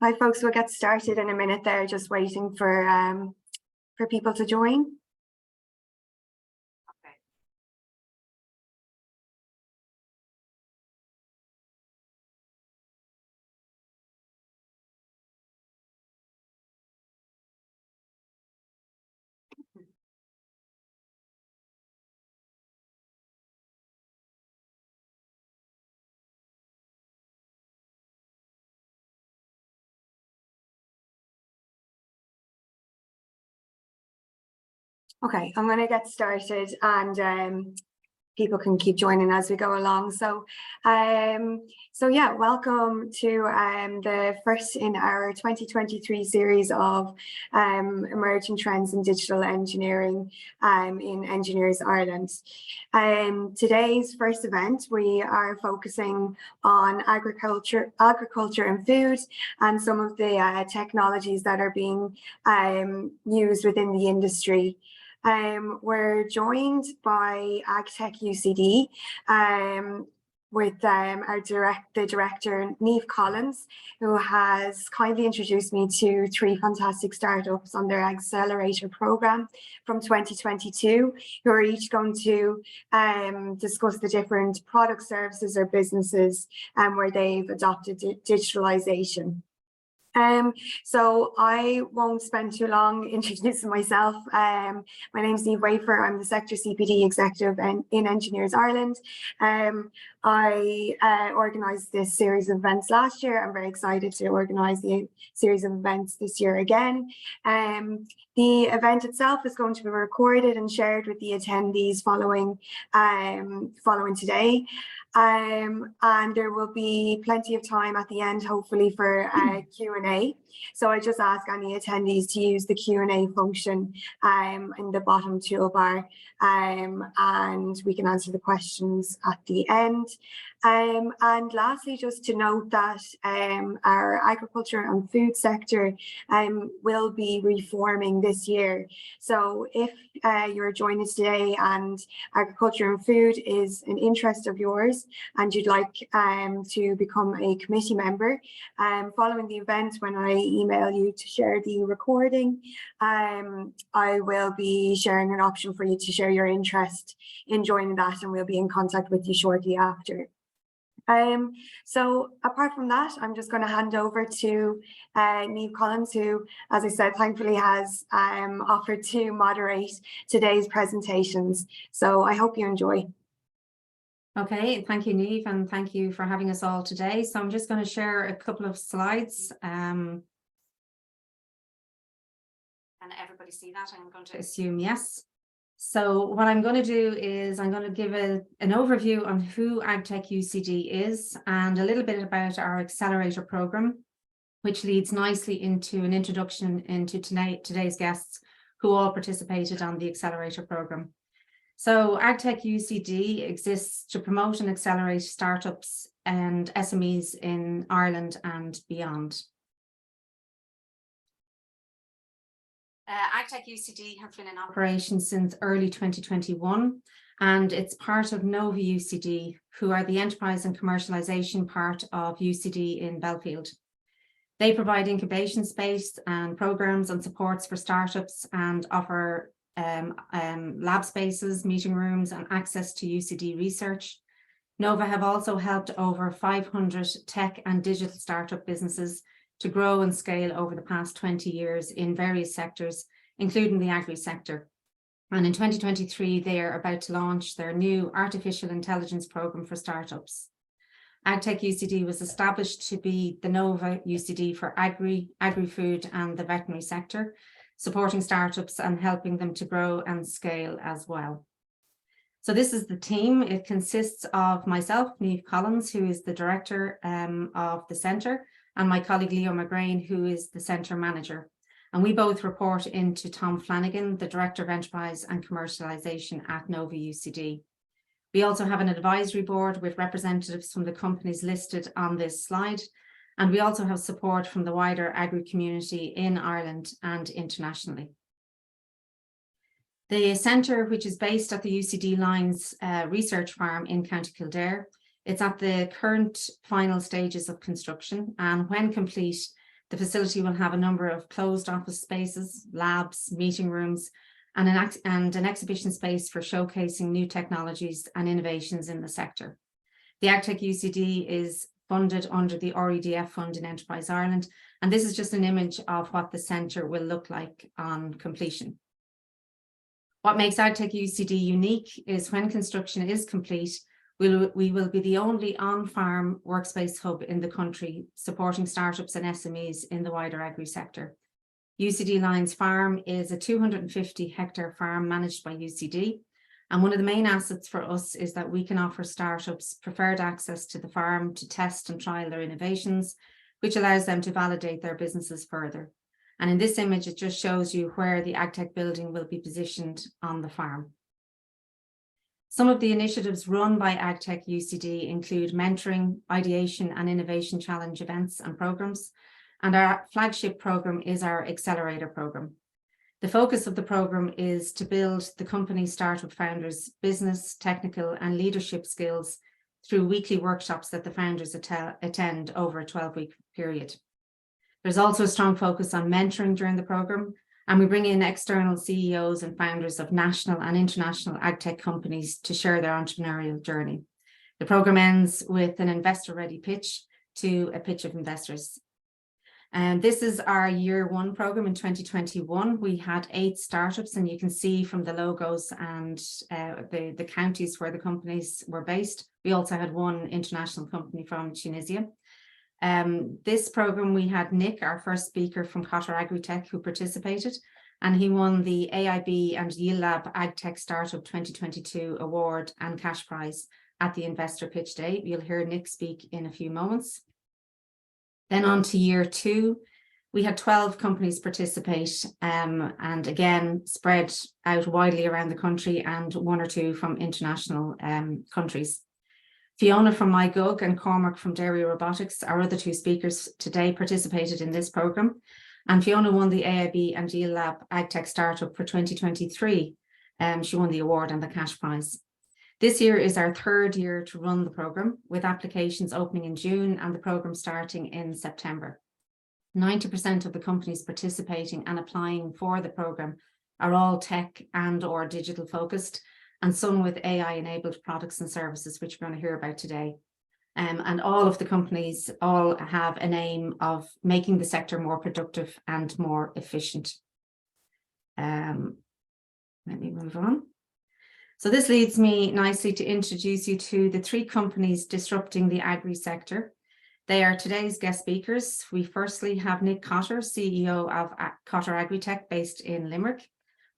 Hi, folks. We'll get started in a minute there, just waiting for people to join. Okay, I'm going to get started, and people can keep joining as we go along. So yeah, welcome to the first in our 2023 series of emerging trends in digital engineering in Engineers Ireland. Today's first event, we are focusing on agriculture and food, and some of the technologies that are being used within the industry. We're joined by AgTech UCD with the director, Niamh Collins, who has kindly introduced me to 3 fantastic startups on their accelerator program from 2022, who are each going to discuss the different products, services or businesses where they've adopted digitalization. So I won't spend too long introducing myself. My name is Niamh Wafer. I'm the Sector CPD Executive in Engineers Ireland. I organised this series of events last year. I'm very excited to organise the series of events this year again. The event itself is going to be recorded and shared with the attendees following today. And there will be plenty of time at the end, hopefully, for Q&A. So I just ask any attendees to use the Q&A function in the bottom toolbar, and we can answer the questions at the end. And lastly, just to note that our agriculture and food sector will be reforming this year. So if you're joining us today and agriculture and food is an interest of yours and you'd like to become a committee member, following the event, when I email you to share the recording, I will be sharing an option for you to share your interest in joining that, and we'll be in contact with you shortly after. So apart from that, I'm just going to hand over to Niamh Collins, who, as I said, thankfully has offered to moderate today's presentations. So I hope you enjoy. Okay, thank you, Niamh, and thank you for having us all today. So I'm just going to share a couple of slides. Can everybody see that? I'm going to assume yes. So what I'm going to do is I'm going to give an overview on who AgTech UCD is and a little bit about our accelerator program, which leads nicely into an introduction into today's guests who all participated on the accelerator program. So AgTech UCD exists to promote and accelerate startups and SMEs in Ireland and beyond. AgTech UCD has been in operation since early 2021, and it's part of Nova UCD, who are the enterprise and commercialization part of UCD in Belfield. They provide incubation space and programs and supports for startups and offer lab spaces, meeting rooms, and access to UCD research. Nova have also helped over 500 tech and digital startup businesses to grow and scale over the past 20 years in various sectors, including the agri sector. And in 2023, they are about to launch their new artificial intelligence program for startups. AgTech UCD was established to be the Nova UCD for agri-food and the veterinary sector, supporting startups and helping them to grow and scale as well. So this is the team. It consists of myself, Niamh Collins, who is the director of the centre, and my colleague Leo McGrain, who is the centre manager. And we both report into Tom Flanagan, the Director of Enterprise and Commercialisation at Nova UCD. We also have an advisory board with representatives from the companies listed on this slide. And we also have support from the wider agri community in Ireland and internationally. The centre, which is based at the UCD Lines research farm in County Kildare, it's at the current final stages of construction, and when complete, The facility will have a number of closed office spaces, labs, meeting rooms, and an exhibition space for showcasing new technologies and innovations in the sector. The AgTech UCD is funded under the REDF fund in Enterprise Ireland, and this is just an image of what the centre will look like on completion. What makes AgTech UCD unique is when construction is complete, we will be the only on-farm workspace hub in the country, supporting startups and SMEs in the wider agri sector. UCD Lines Farm is a 250-hectare farm managed by UCD, and one of the main assets for us is that we can offer startups preferred access to the farm to test and trial their innovations, which allows them to validate their businesses further. And in this image, it just shows you where the AgTech building will be positioned on the farm. Some of the initiatives run by AgTech UCD include mentoring, ideation and innovation challenge events and programs. And our flagship program is our Accelerator program. The focus of the program is to build the company's startup founders' business, technical and leadership skills through weekly workshops that the founders attend over a 12-week period. There's also a strong focus on mentoring during the program, and we bring in external CEOs and founders of national and international AgTech companies to share their entrepreneurial journey. The program ends with an investor-ready pitch to a pitch of investors. And this is our year one program in 2021. We had 8 startups, and you can see from the logos and the counties where the companies were based. We also had 1 international company from Tunisia. This program, we had Nick, our first speaker from Qatar Agritech, who participated, and he won the AIB and Yield Lab AgTech Startup 2022 award and cash prize at the Investor Pitch Day. You'll hear Nick speak in a few moments. Then on to year 2, we had 12 companies participate, and again, spread out widely around the country, and 1 or 2 from international countries. Fiona from MyGug and Cormac from Dairy Robotics, our other 2 speakers today, participated in this program. And Fiona won the AIB and Yield Lab AgTech Startup for 2023. She won the award and the cash prize. This year is our 3rd year to run the program, with applications opening in June and the program starting in September. 90% of the companies participating and applying for the program are all tech and or digital focused, and some with AI-enabled products and services, which we're going to hear about today. And all of the companies all have an aim of making the sector more productive and more efficient. Let me move on. So this leads me nicely to introduce you to the 3 companies disrupting the agri sector. They are today's guest speakers. We firstly have Nick Cotter, CEO of Cotter Agritech, based in Limerick.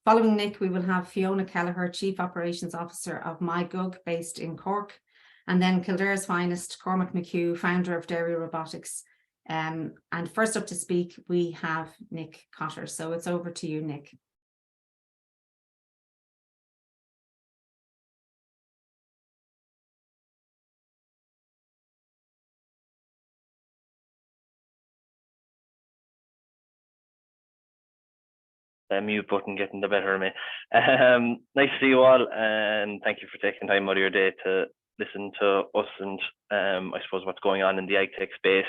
Following Nick, we will have Fiona Kelleher, Chief Operations Officer of MyGug, based in Cork. And then Kildare's finest, Cormac McHugh, founder of Dairy Robotics. And first up to speak, we have Nick Cotter. So it's over to you, Nick. The mute button getting the better of me. Nice to see you all, and thank you for taking time out of your day to listen to us and I suppose what's going on in the AgTech space.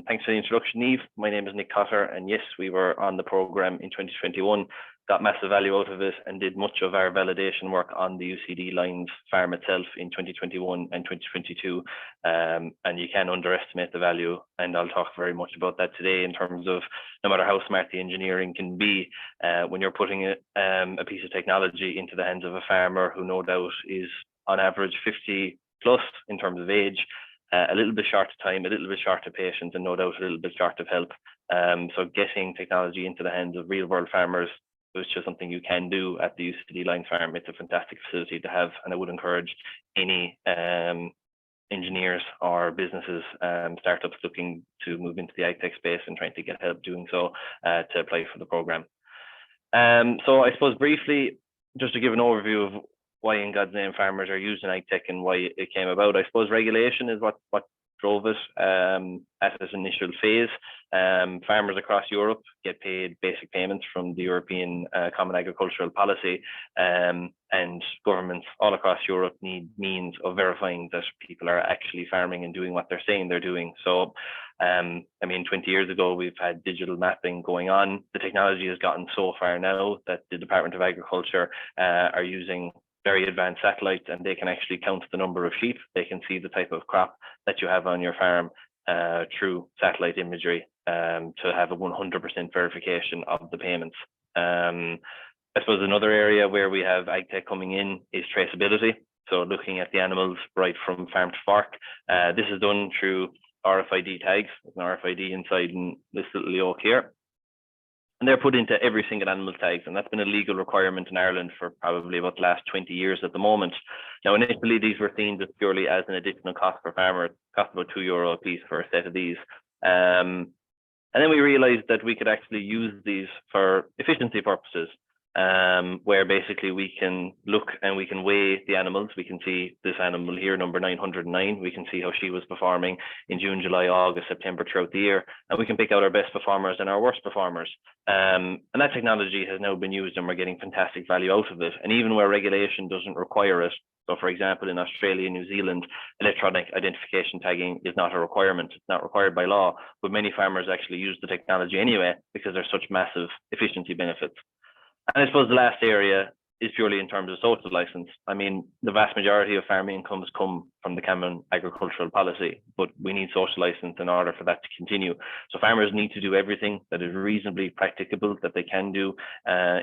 Thanks for the introduction, Eve. My name is Nick Cotter, and yes, we were on the program in 2021, got massive value out of it, and did much of our validation work on the UCD Lines farm itself in 2021 and 2022. And you can underestimate the value, and I'll talk very much about that today, in terms of no matter how smart the engineering can be, when you're putting a piece of technology into the hands of a farmer who no doubt is on average 50 plus in terms of age, a little bit short of time, a little bit short of patience, and no doubt a little bit short of help. So getting technology into the hands of real world farmers, which is something you can do at the UCD Lines Farm. It's a fantastic facility to have, and I would encourage any engineers or businesses, startups looking to move into the AgTech space and trying to get help doing so, to apply for the program. So I suppose briefly, just to give an overview of why in God's name farmers are using AgTech and why it came about. I suppose regulation is what drove it at its initial phase. Farmers across Europe get paid basic payments from the European Common Agricultural Policy, and governments all across Europe need means of verifying that people are actually farming and doing what they're saying they're doing. So I mean, 20 years ago, we've had digital mapping going on. The technology has gotten so far now that the Department of Agriculture are using very advanced satellites, and they can actually count the number of sheep. They can see the type of crop that you have on your farm through satellite imagery to have a 100% verification of the payments. I suppose another area where we have AgTech coming in is traceability. So looking at the animals right from farm to fork. This is done through RFID tags. There's an RFID inside in this little yoke here. And they're put into every single animal tags, and that's been a legal requirement in Ireland for probably about the last 20 years at the moment. Now, initially, these were seen just purely as an additional cost for farmers. It cost about €2 a piece for a set of these. And then we realized that we could actually use these for efficiency purposes, where basically we can look and we can weigh the animals. We can see this animal here, number 909. We can see how she was performing in June, July, August, September throughout the year. And we can pick out our best performers and our worst performers. And that technology has now been used, and we're getting fantastic value out of it. And even where regulation doesn't require it, so for example, in Australia and New Zealand, electronic identification tagging is not a requirement. It's not required by law, but many farmers actually use the technology anyway because there's such massive efficiency benefits. And I suppose the last area is purely in terms of social license. I mean, the vast majority of farming incomes come from the Common Agricultural Policy, but we need social license in order for that to continue. So farmers need to do everything that is reasonably practicable that they can do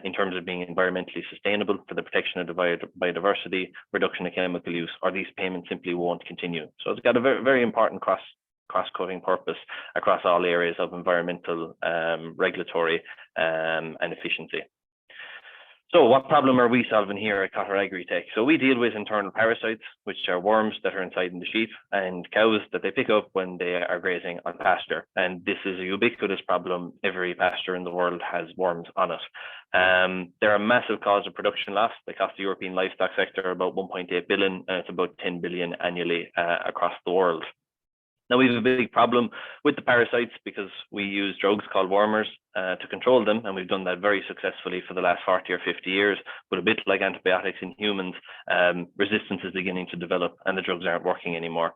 in terms of being environmentally sustainable for the protection of the biodiversity, reduction of chemical use, or these payments simply won't continue. So it's got a very, very important cross-cutting purpose across all areas of environmental, regulatory, and efficiency. So what problem are we solving here at Cotter Agritech? So we deal with internal parasites, which are worms that are inside in the sheep and cows that they pick up when they are grazing on pasture. And this is a ubiquitous problem. Every pasture in the world has worms on it. They're a massive cause of production loss. They cost the European livestock sector about 1.8 billion, and it's about 10 billion annually across the world. Now, we have a big problem with the parasites because we use drugs called wormers to control them, and we've done that very successfully for the last 40 or 50 years. But a bit like antibiotics in humans, resistance is beginning to develop and the drugs aren't working anymore.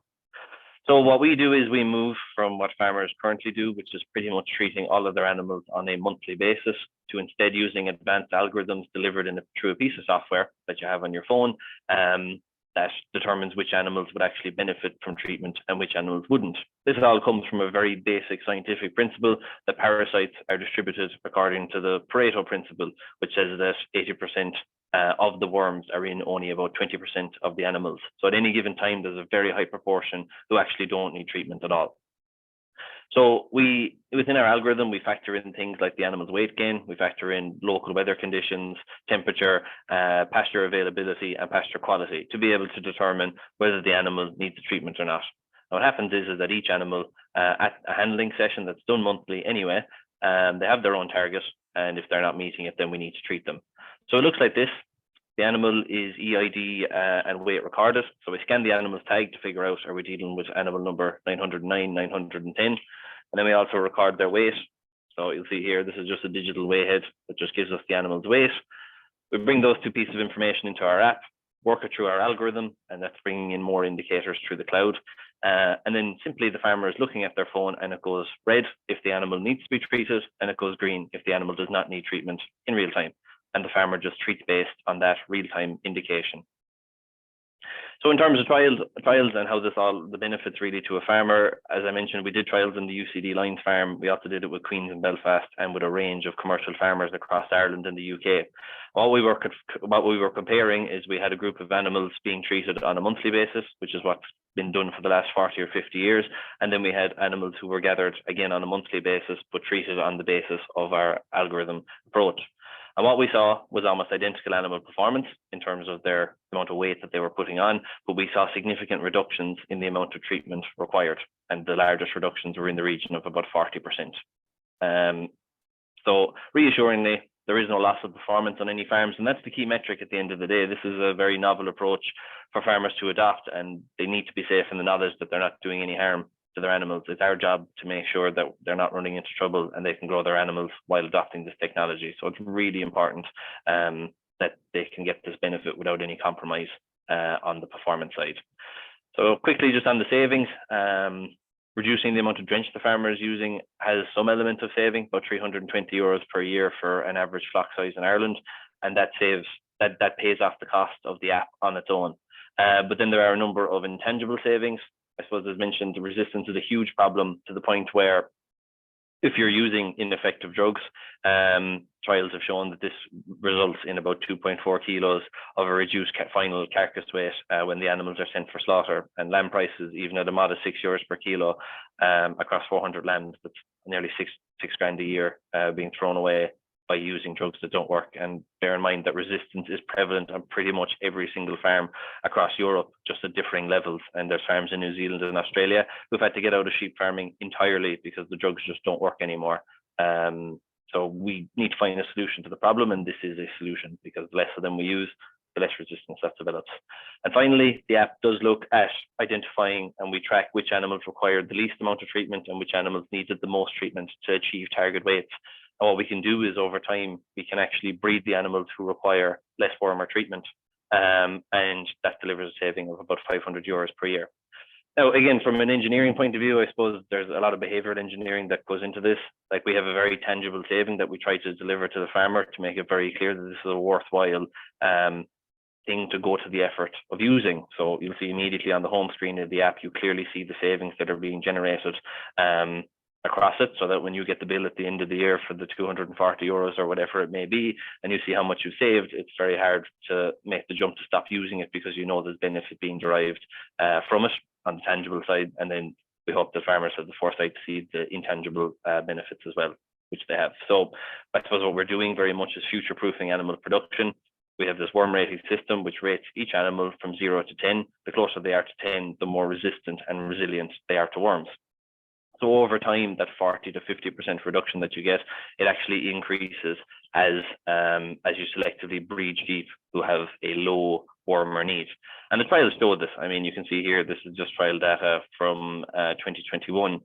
So what we do is we move from what farmers currently do, which is pretty much treating all of their animals on a monthly basis, to instead using advanced algorithms delivered through a piece of software that you have on your phone, that determines which animals would actually benefit from treatment and which animals wouldn't. This all comes from a very basic scientific principle that parasites are distributed according to the Pareto principle, which says that 80% of the worms are in only about 20% of the animals. So at any given time, there's a very high proportion who actually don't need treatment at all. So within our algorithm, we factor in things like the animal's weight gain, we factor in local weather conditions, temperature, pasture availability, and pasture quality to be able to determine whether the animal needs the treatment or not. Now, what happens is that each animal at a handling session that's done monthly anyway, they have their own target, and if they're not meeting it, then we need to treat them. So it looks like this. The animal is EID and weight recorded. So we scan the animal's tag to figure out, are we dealing with animal number 909, 910? And then we also record their weight. So you'll see here, this is just a digital weigh head that just gives us the animal's weight. We bring those two pieces of information into our app, work it through our algorithm, and that's bringing in more indicators through the cloud. And then simply the farmer is looking at their phone and it goes red if the animal needs to be treated, and it goes green if the animal does not need treatment in real time. And the farmer just treats based on that real-time indication. So in terms of trials and how this all the benefits really to a farmer, as I mentioned, we did trials in the UCD Lines farm. We also did it with Queens and Belfast and with a range of commercial farmers across Ireland and the UK. What we were comparing is we had a group of animals being treated on a monthly basis, which is what's been done for the last 40 or 50 years. And then we had animals who were gathered again on a monthly basis, but treated on the basis of our algorithm approach. And what we saw was almost identical animal performance in terms of their amount of weight that they were putting on, but we saw significant reductions in the amount of treatment required. And the largest reductions were in the region of about 40%. So reassuringly, there is no loss of performance on any farms. And that's the key metric at the end of the day. This is a very novel approach for farmers to adopt, and they need to be safe in the knowledge that they're not doing any harm to their animals. It's our job to make sure that they're not running into trouble and they can grow their animals while adopting this technology. So it's really important that they can get this benefit without any compromise on the performance side. So quickly, just on the savings, Reducing the amount of drench the farmer is using has some element of saving, about €320 per year for an average flock size in Ireland, and that pays off the cost of the app on its own. But then there are a number of intangible savings. I suppose, as mentioned, the resistance is a huge problem, to the point where if you're using ineffective drugs, trials have shown that this results in about 2.4 kilos of a reduced final carcass weight when the animals are sent for slaughter. And lamb prices, even at a modest €6 per kilo across 400 lambs, that's nearly six grand a year being thrown away by using drugs that don't work. And bear in mind that resistance is prevalent on pretty much every single farm across Europe, just at differing levels. And there's farms in New Zealand and Australia who've had to get out of sheep farming entirely because the drugs just don't work anymore. So we need to find a solution to the problem, and this is a solution, because the less of them we use, the less resistance that develops. And finally, the app does look at identifying, and we track which animals required the least amount of treatment and which animals needed the most treatment to achieve target weights. And what we can do is, over time, we can actually breed the animals who require less wormer treatment, and that delivers a saving of about €500 per year. Now, again, from an engineering point of view, I suppose there's a lot of behavioral engineering that goes into this. Like, we have a very tangible saving that we try to deliver to the farmer to make it very clear that this is a worthwhile thing to go to the effort of using. So you'll see immediately on the home screen of the app, you clearly see the savings that are being generated across it, so that when you get the bill at the end of the year for the €240 or whatever it may be, and you see how much you've saved, it's very hard to make the jump to stop using it, because you know there's benefit being derived from it on the tangible side. And then we hope the farmers have the foresight to see the intangible benefits as well, which they have. So I suppose what we're doing very much is future-proofing animal production. We have this worm rating system which rates each animal from 0 to 10. The closer they are to 10, the more resistant and resilient they are to worms. So over time, that 40 to 50% reduction that you get, it actually increases as you selectively breed sheep who have a low wormer need. And the trials show this. I mean, you can see here, this is just trial data from 2021.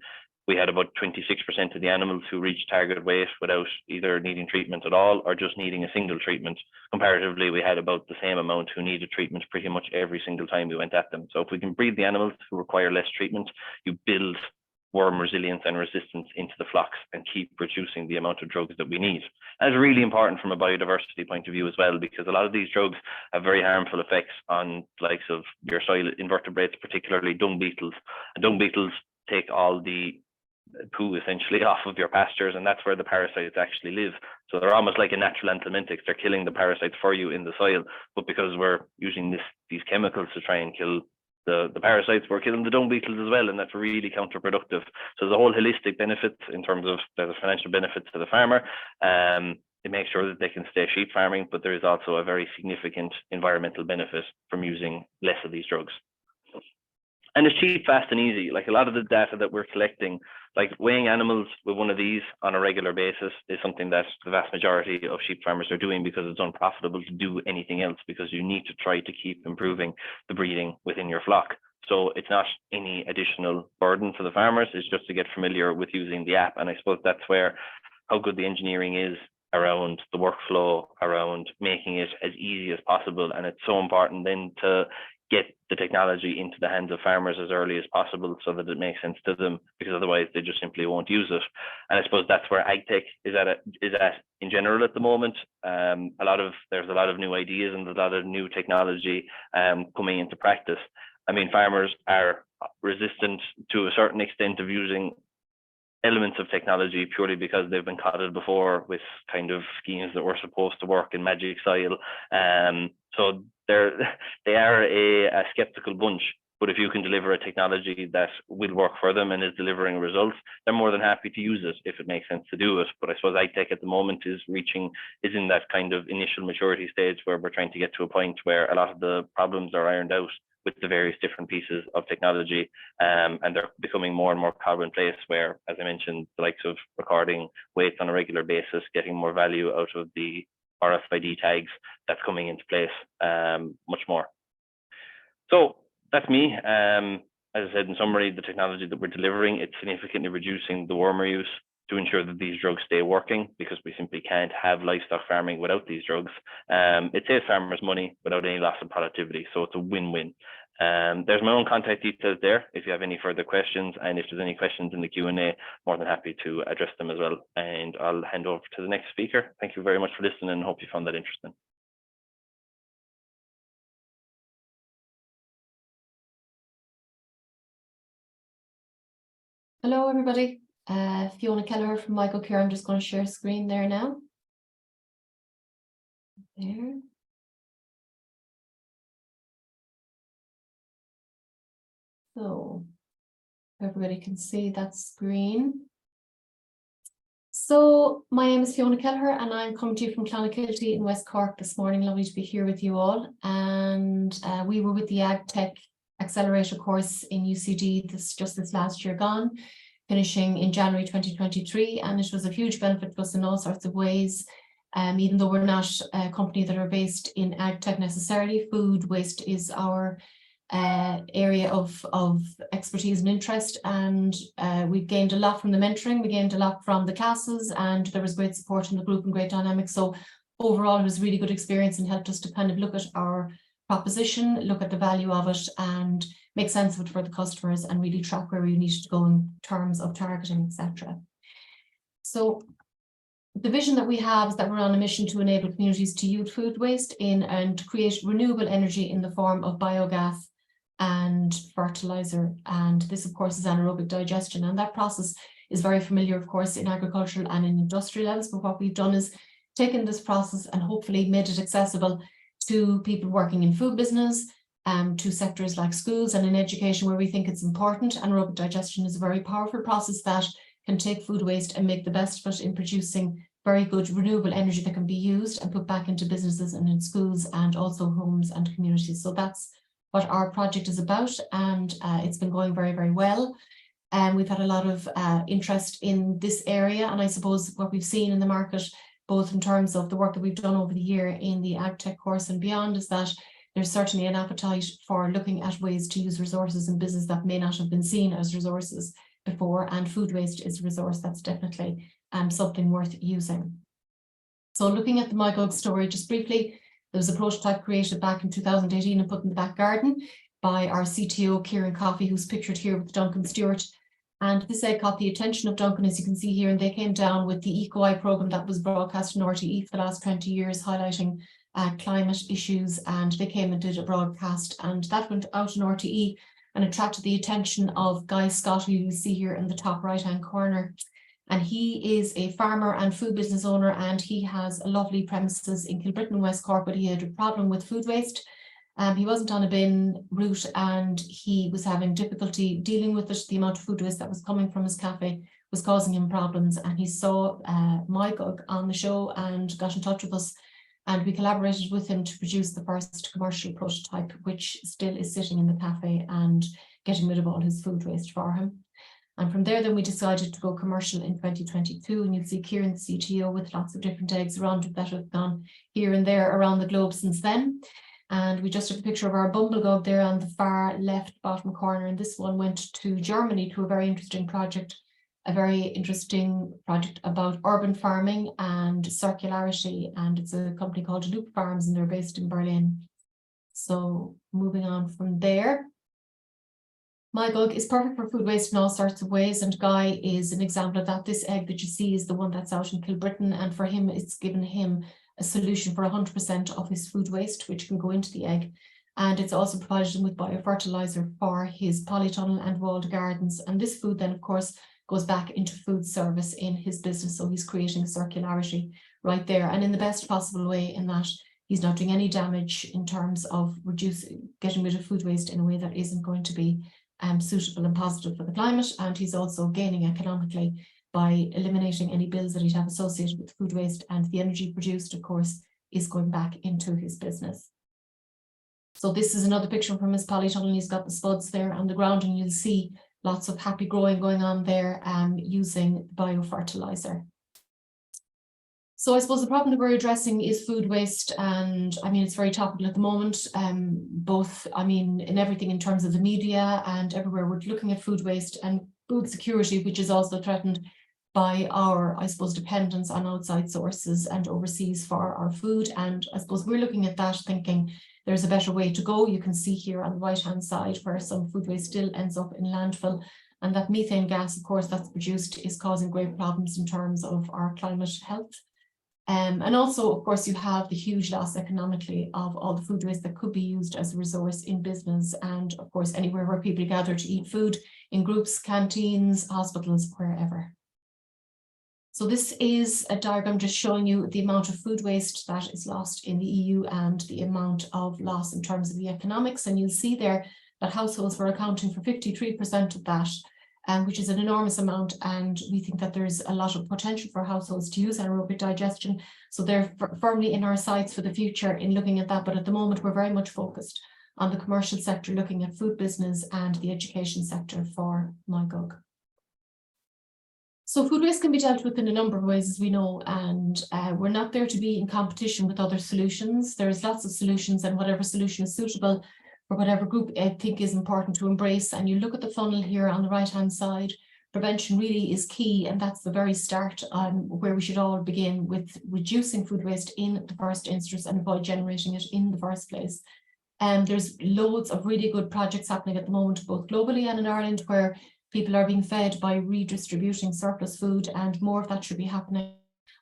We had about 26% of the animals who reached target weight without either needing treatment at all or just needing a single treatment. Comparatively, we had about the same amount who needed treatment pretty much every single time we went at them. So if we can breed the animals who require less treatment, you build worm resilience and resistance into the flocks and keep reducing the amount of drugs that we need. And it's really important from a biodiversity point of view as well, because a lot of these drugs have very harmful effects on the likes of your soil invertebrates, particularly dung beetles. And dung beetles take all the poo essentially off of your pastures, and that's where the parasites actually live. So they're almost like a natural anthelmintics. They're killing the parasites for you in the soil, but because we're using these chemicals to try and kill the parasites, we're killing the dung beetles as well, and that's really counterproductive. So there's a whole holistic benefit in terms of there's a financial benefit to the farmer. It makes sure that they can stay sheep farming, but there is also a very significant environmental benefit from using less of these drugs. And it's cheap, fast, and easy. Like, a lot of the data that we're collecting, like weighing animals with one of these on a regular basis, is something that the vast majority of sheep farmers are doing because it's unprofitable to do anything else, because you need to try to keep improving the breeding within your flock. So it's not any additional burden for the farmers, it's just to get familiar with using the app. And I suppose that's where how good the engineering is around the workflow, around making it as easy as possible. And it's so important then to get the technology into the hands of farmers as early as possible, so that it makes sense to them, because otherwise they just simply won't use it. And I suppose that's where AgTech is at in general at the moment. There's a lot of new ideas and a lot of new technology coming into practice. I mean, farmers are resistant to a certain extent of using elements of technology purely because they've been coddled before with kind of schemes that were supposed to work in magic soil. So they are a skeptical bunch, but if you can deliver a technology that will work for them and is delivering results, they're more than happy to use it if it makes sense to do it. But I suppose AgTech at the moment is in that kind of initial maturity stage where we're trying to get to a point where a lot of the problems are ironed out with the various different pieces of technology, and they're becoming more and more commonplace, where, as I mentioned, the likes of recording weights on a regular basis, getting more value out of the RFID tags, that's coming into place much more. So that's me. As I said, in summary, the technology that we're delivering, it's significantly reducing the wormer use to ensure that these drugs stay working, because we simply can't have livestock farming without these drugs. It saves farmers money without any loss of productivity, so it's a win-win. There's my own contact details there if you have any further questions, and if there's any questions in the Q&A, more than happy to address them as well. And I'll hand over to the next speaker. Thank you very much for listening, and hope you found that interesting. Hello, everybody. Fiona Kelleher from Mycocure. I'm just going to share screen there now. There. So everybody can see that screen. So my name is Fiona Kelleher, and I'm coming to you from Clonakilty in West Cork this morning. Lovely to be here with you all. And we were with the AgTech Accelerator course in UCD this last year gone, finishing in January 2023, and it was a huge benefit to us in all sorts of ways. Even though we're not a company that are based in AgTech necessarily, food waste is our area of expertise and interest, and we've gained a lot from the mentoring, we gained a lot from the classes, and there was great support in the group and great dynamics. So overall it was a really good experience and helped us to kind of look at our proposition, look at the value of it, and make sense of it for the customers, and really track where we needed to go in terms of targeting, etc. So the vision that we have is that we're on a mission to enable communities to use food waste in and create renewable energy in the form of biogas and fertilizer. And this, of course, is anaerobic digestion. And that process is very familiar, of course, in agricultural and in industrial levels. But what we've done is taken this process and hopefully made it accessible to people working in food business, to sectors like schools and in education where we think it's important. Anaerobic digestion is a very powerful process that can take food waste and make the best of it in producing very good renewable energy that can be used and put back into businesses and in schools and also homes and communities. So that's what our project is about, and it's been going very, very well. And we've had a lot of interest in this area, and I suppose what we've seen in the market, both in terms of the work that we've done over the year in the AgTech course and beyond, is that there's certainly an appetite for looking at ways to use resources in business that may not have been seen as resources before, and food waste is a resource that's definitely something worth using. So looking at the MyGug story just briefly, there was a prototype created back in 2018 and put in the back garden by our CTO, Kieran Coffey, who's pictured here with Duncan Stewart. And this egg caught the attention of Duncan, as you can see here, and they came down with the EcoEye program that was broadcast in RTE for the last 20 years, highlighting climate issues, and they came and did a broadcast, and that went out in RTE and attracted the attention of Guy Scott, who you see here in the top right-hand corner. And he is a farmer and food business owner, and he has lovely premises in Kilbrittain, West Cork, but he had a problem with food waste. He wasn't on a bin route, and he was having difficulty dealing with it. The amount of food waste that was coming from his cafe was causing him problems, and he saw MyGug on the show and got in touch with us, and we collaborated with him to produce the first commercial prototype, which still is sitting in the cafe and getting rid of all his food waste for him. And from there, then we decided to go commercial in 2022. And you'll see Kieran, the CTO, with lots of different eggs around it that have gone here and there around the globe since then. And we just took a picture of our Bumblegug there on the far left bottom corner. And this one went to Germany to a very interesting project about urban farming and circularity. And it's a company called Loop Farms, and they're based in Berlin. So moving on from there. MyGug is perfect for food waste in all sorts of ways, and Guy is an example of that. This egg that you see is the one that's out in Kilbrittain, and for him, it's given him a solution for 100% of his food waste, which can go into the egg. And it's also provided him with biofertilizer for his polytunnel and walled gardens. And this food then, of course, goes back into food service in his business. So he's creating circularity right there, and in the best possible way, in that he's not doing any damage in terms of getting rid of food waste in a way that isn't going to be suitable and positive for the climate. And he's also gaining economically by eliminating any bills that he'd have associated with food waste, and the energy produced, of course, is going back into his business. So this is another picture from his polytunnel. He's got the spuds there on the ground, and you'll see lots of happy growing going on there using biofertilizer. So I suppose the problem that we're addressing is food waste, and I mean, it's very topical at the moment, both, I mean, in everything in terms of the media and everywhere. We're looking at food waste and food security, which is also threatened by our, I suppose, dependence on outside sources and overseas for our food. And I suppose we're looking at that thinking there's a better way to go. You can see here on the right-hand side where some food waste still ends up in landfill. And that methane gas, of course, that's produced is causing great problems in terms of our climate health. And also, of course, you have the huge loss economically of all the food waste that could be used as a resource in business. And of course, anywhere where people gather to eat food, in groups, canteens, hospitals, wherever. So this is a diagram just showing you the amount of food waste that is lost in the EU and the amount of loss in terms of the economics. And you'll see there that households were accounting for 53% of that, which is an enormous amount. And we think that there's a lot of potential for households to use anaerobic digestion. So they're firmly in our sights for the future in looking at that. But at the moment, we're very much focused on the commercial sector, looking at food business and the education sector for MyGug. So food waste can be dealt with in a number of ways, as we know, and we're not there to be in competition with other solutions. There's lots of solutions, and whatever solution is suitable for whatever group I think is important to embrace. And you look at the funnel here on the right-hand side, prevention really is key, and that's the very start where we should all begin with reducing food waste in the first instance and avoid generating it in the first place. And there's loads of really good projects happening at the moment, both globally and in Ireland, where people are being fed by redistributing surplus food, and more of that should be happening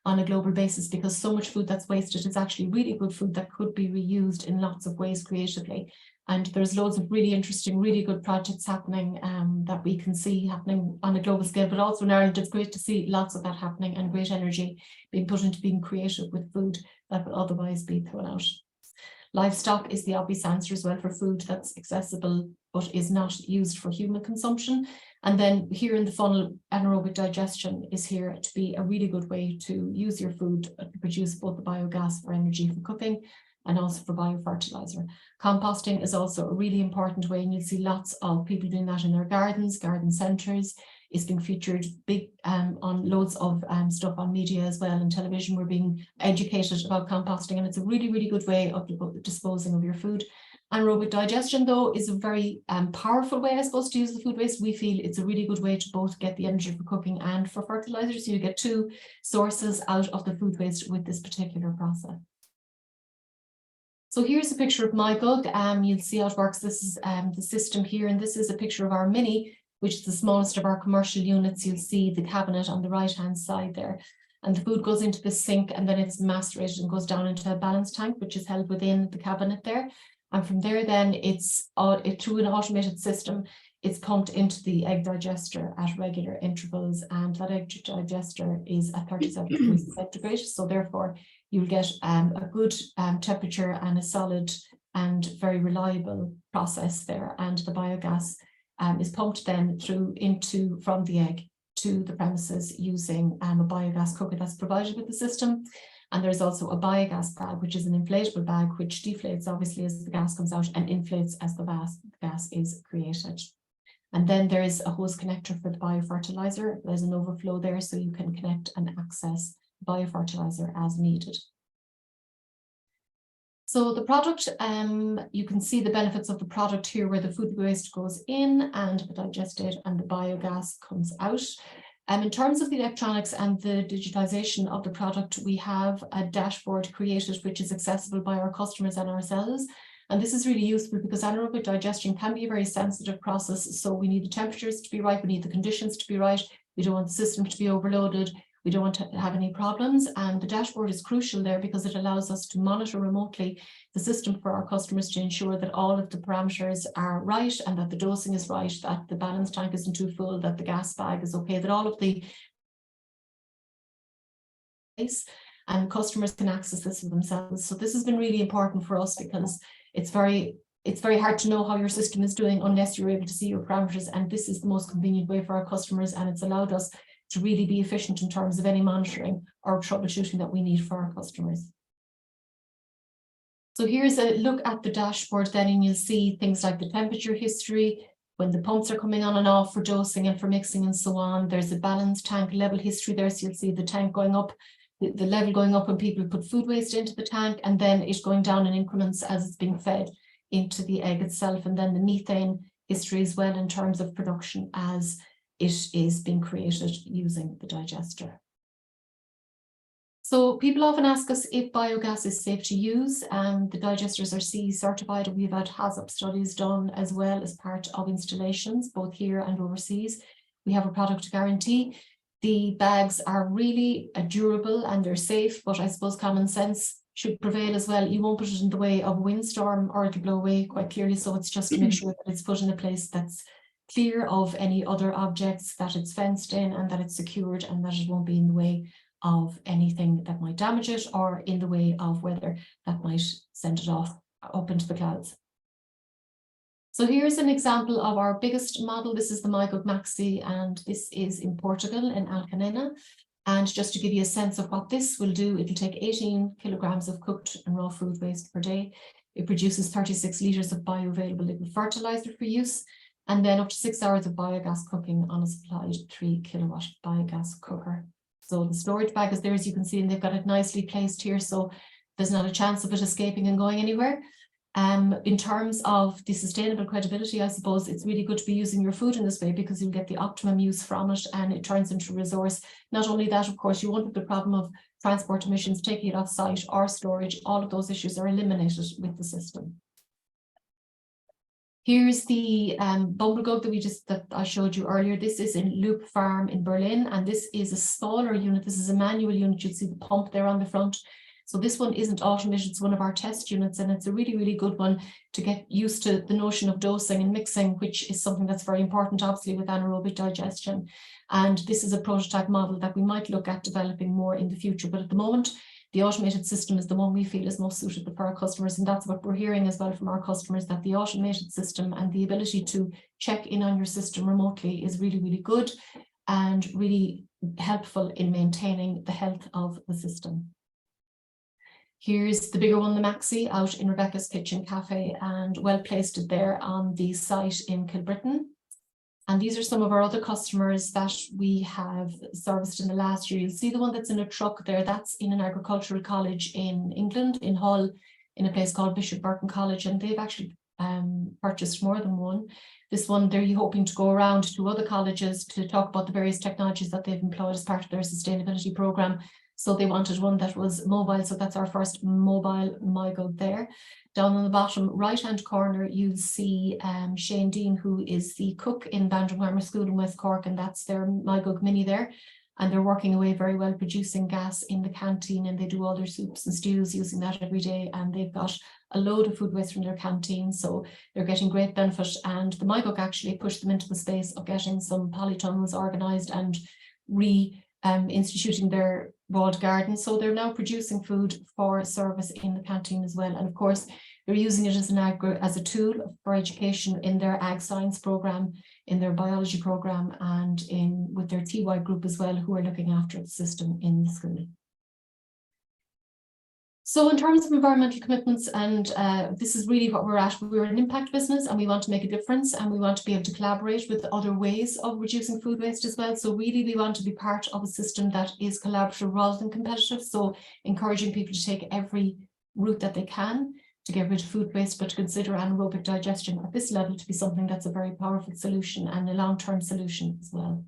on a global basis, because so much food that's wasted is actually really good food that could be reused in lots of ways creatively. And there's loads of really interesting, really good projects happening that we can see happening on a global scale, but also in Ireland. It's great to see lots of that happening and great energy being put into being creative with food that would otherwise be thrown out. Livestock is the obvious answer as well for food that's accessible but is not used for human consumption. And then here in the funnel, anaerobic digestion is here to be a really good way to use your food to produce both the biogas for energy for cooking and also for biofertilizer. Composting is also a really important way, and you'll see lots of people doing that in their gardens, garden centres. It's being featured big on loads of stuff on media as well, and television. We're being educated about composting, and it's a really, really good way of disposing of your food. Anaerobic digestion, though, is a very powerful way, I suppose, to use the food waste. We feel it's a really good way to both get the energy for cooking and for fertilizer. So you get two sources out of the food waste with this particular process. So here's a picture of MyGug. You'll see how it works. This is the system here, and this is a picture of our Mini, which is the smallest of our commercial units. You'll see the cabinet on the right-hand side there. And the food goes into the sink, and then it's macerated and goes down into a balance tank, which is held within the cabinet there. And from there, then it's through an automated system, it's pumped into the egg digester at regular intervals, and that egg digester is at 37 degrees centigrade. So therefore, you'll get a good temperature and a solid and very reliable process there. And the biogas is pumped then from the egg to the premises using a biogas cooker that's provided with the system. And there's also a biogas bag, which is an inflatable bag, which deflates obviously as the gas comes out and inflates as the gas is created. And then there is a hose connector for the biofertilizer. There's an overflow there, so you can connect and access biofertilizer as needed. So the product, you can see the benefits of the product here, where the food waste goes in and the digestate and the biogas comes out. In terms of the electronics and the digitization of the product, we have a dashboard created which is accessible by our customers and ourselves. And this is really useful because anaerobic digestion can be a very sensitive process. So we need the temperatures to be right, we need the conditions to be right, we don't want the system to be overloaded, we don't want to have any problems. And the dashboard is crucial there because it allows us to monitor remotely the system for our customers to ensure that all of the parameters are right and that the dosing is right, that the balance tank isn't too full, that the gas bag is okay, that all of the and customers can access this for themselves. So this has been really important for us because it's very hard to know how your system is doing unless you're able to see your parameters, and this is the most convenient way for our customers, and it's allowed us to really be efficient in terms of any monitoring or troubleshooting that we need for our customers. So here's a look at the dashboard then, and you'll see things like the temperature history, when the pumps are coming on and off for dosing and for mixing and so on. There's a balance tank level history there, so you'll see the tank going up, the level going up when people put food waste into the tank, and then it going down in increments as it's being fed into the egg itself. And then the methane history as well in terms of production as it is being created using the digester. So people often ask us if biogas is safe to use, and the digesters are CE certified. We've had HACCP studies done as well as part of installations, both here and overseas. We have a product guarantee. The bags are really durable and they're safe, but I suppose common sense should prevail as well. You won't put it in the way of a windstorm or it'll blow away quite clearly. So it's just to make sure that it's put in a place that's clear of any other objects, that it's fenced in and that it's secured and that it won't be in the way of anything that might damage it or in the way of weather that might send it off up into the clouds. So here's an example of our biggest model. This is the Mygug Maxi, and this is in Portugal, in Alcanena. And just to give you a sense of what this will do, it'll take 18 kilograms of cooked and raw food waste per day. It produces 36 litres of bioavailable liquid fertilizer for use, and then up to 6 hours of biogas cooking on a supplied 3 kilowatt biogas cooker. So the storage bag is there, as you can see, and they've got it nicely placed here, so there's not a chance of it escaping and going anywhere. In terms of the sustainable credibility, I suppose it's really good to be using your food in this way because you'll get the optimum use from it and it turns into a resource. Not only that, of course, you won't have the problem of transport emissions, taking it off site or storage. All of those issues are eliminated with the system. Here's the Bumblegug that I showed you earlier. This is in Loop Farm in Berlin, and this is a smaller unit. This is a manual unit. You'll see the pump there on the front. So this one isn't automated, it's one of our test units, and it's a really, really good one to get used to the notion of dosing and mixing, which is something that's very important, obviously, with anaerobic digestion. And this is a prototype model that we might look at developing more in the future. But at the moment, the automated system is the one we feel is most suitable for our customers. And that's what we're hearing as well from our customers, that the automated system and the ability to check in on your system remotely is really, really good and really helpful in maintaining the health of the system. Here's the bigger one, the Maxi, out in Rebecca's Kitchen Cafe, and well placed there on the site in Kilbrittain. And these are some of our other customers that we have serviced in the last year. You'll see the one that's in a truck there, that's in an agricultural college in England, in Hull, in a place called Bishop Burton College, and they've actually purchased more than one. This one, they're hoping to go around to other colleges to talk about the various technologies that they've employed as part of their sustainability programme. So they wanted one that was mobile, so that's our first mobile Mygug there. Down on the bottom right-hand corner, you'll see Shane Dean, who is the cook in Bandram Grammar School in West Cork, and that's their Mygug Mini there. And they're working away very well, producing gas in the canteen, and they do all their soups and stews using that every day. And they've got a load of food waste from their canteen, so they're getting great benefit. And the Mygug actually pushed them into the space of getting some polytunnels organised and instituting their walled garden. So they're now producing food for service in the canteen as well. And of course, they're using it as a tool for education in their ag science program, in their biology program, and with their TY group as well, who are looking after the system in the school. So in terms of environmental commitments, and this is really what we're at. We're an impact business and we want to make a difference, and we want to be able to collaborate with other ways of reducing food waste as well. So really we want to be part of a system that is collaborative rather than competitive. So encouraging people to take every route that they can to get rid of food waste, but to consider anaerobic digestion at this level to be something that's a very powerful solution and a long-term solution as well.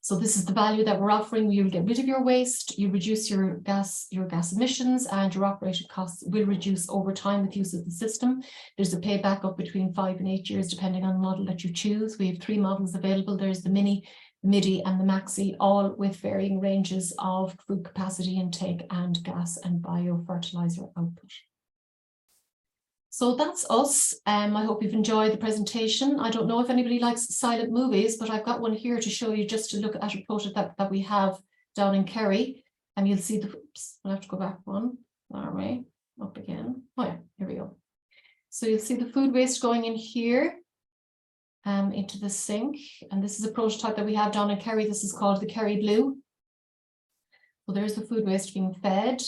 So this is the value that we're offering. You'll get rid of your waste, you reduce your gas emissions, and your operating costs will reduce over time with use of the system. There's a payback of between 5 and 8 years, depending on the model that you choose. We have 3 models available. There's the Mini, the Midi, and the Maxi, all with varying ranges of food capacity intake and gas and biofertilizer output. So that's us. I hope you've enjoyed the presentation. I don't know if anybody likes silent movies, but I've got one here to show you, just to look at a prototype that we have down in Kerry. And you'll see the, oops, I'll have to go back one. All right, up again. Oh yeah, here we go. So you'll see the food waste going in here into the sink. And this is a prototype that we have down in Kerry. This is called the Kerry Blue. So there's the food waste being fed.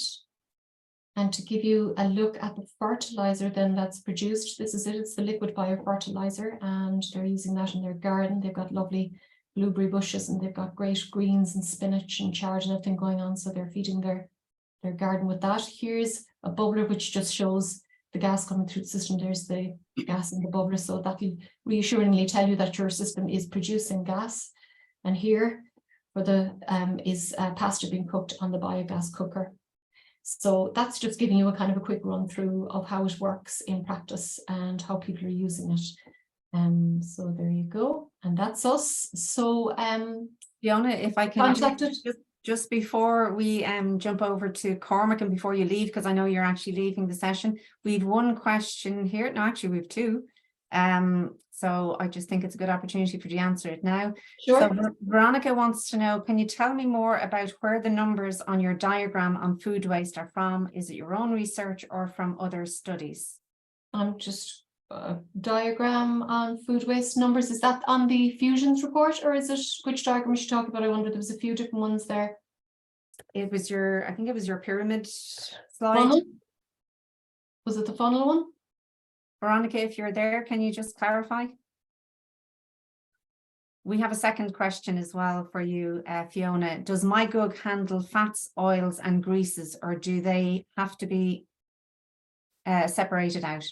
And to give you a look at the fertilizer then that's produced, this is it, it's the liquid biofertilizer, and they're using that in their garden. They've got lovely blueberry bushes and they've got great greens and spinach and chard and everything going on. So they're feeding their garden with that. Here's a bubbler which just shows the gas coming through the system, there's the gas in the bubbler, so that will reassuringly tell you that your system is producing gas. And here for the is pasta being cooked on the biogas cooker. So that's just giving you a kind of a quick run through of how it works in practice and how people are using it. So there you go, and that's us. So Fiona, if I can contacted. just before we jump over to Cormac and before you leave, because I know you're actually leaving the session, we've one question here. No, actually we have two. So I just think it's a good opportunity for you to answer it now. Sure. So Veronica wants to know, can you tell me more about where the numbers on your diagram on food waste are from? Is it your own research or from other studies? I'm just diagram on food waste numbers. Is that on the Fusions report, or is it, which diagram is she talking about? I wonder, there was a few different ones there. It was your, I think it was your pyramid slide. Funnel? Was it the funnel one? Veronica, if you're there, can you just clarify? We have a second question as well for you, Fiona. Does MyGug handle fats, oils and greases, or do they have to be separated out?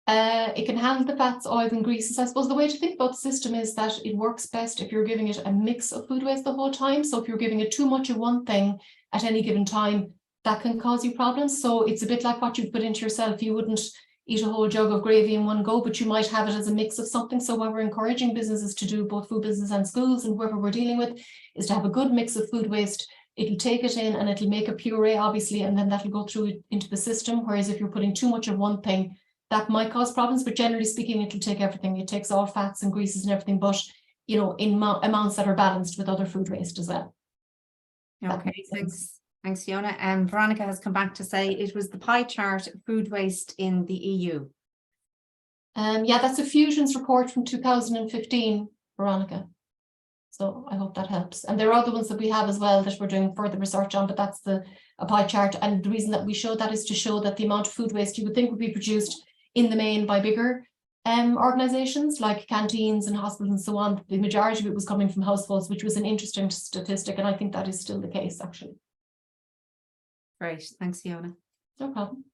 It can handle the fats, oils and greases. I suppose the way to think about the system is that it works best if you're giving it a mix of food waste the whole time. So if you're giving it too much of one thing at any given time, that can cause you problems. So it's a bit like what you put into yourself. You wouldn't eat a whole jug of gravy in one go, but you might have it as a mix of something. So what we're encouraging businesses to do, both food business and schools and whoever we're dealing with, is to have a good mix of food waste. It'll take it in and it'll make a puree, obviously, and then that'll go through into the system. Whereas if you're putting too much of one thing, that might cause problems, but generally speaking, it'll take everything. It takes all fats and greases and everything, but you know, in amounts that are balanced with other food waste as well. Okay, thanks. Thanks, Fiona. Veronica has come back to say it was the pie chart food waste in the EU. Yeah, that's a Fusions report from 2015, Veronica. So I hope that helps. And there are other ones that we have as well that we're doing further research on, but that's a pie chart. And the reason that we show that is to show that the amount of food waste you would think would be produced in the main by bigger organizations like canteens and hospitals and so on. The majority of it was coming from households, which was an interesting statistic. And I think that is still the case, actually. Great. Thanks, Fiona. No problem.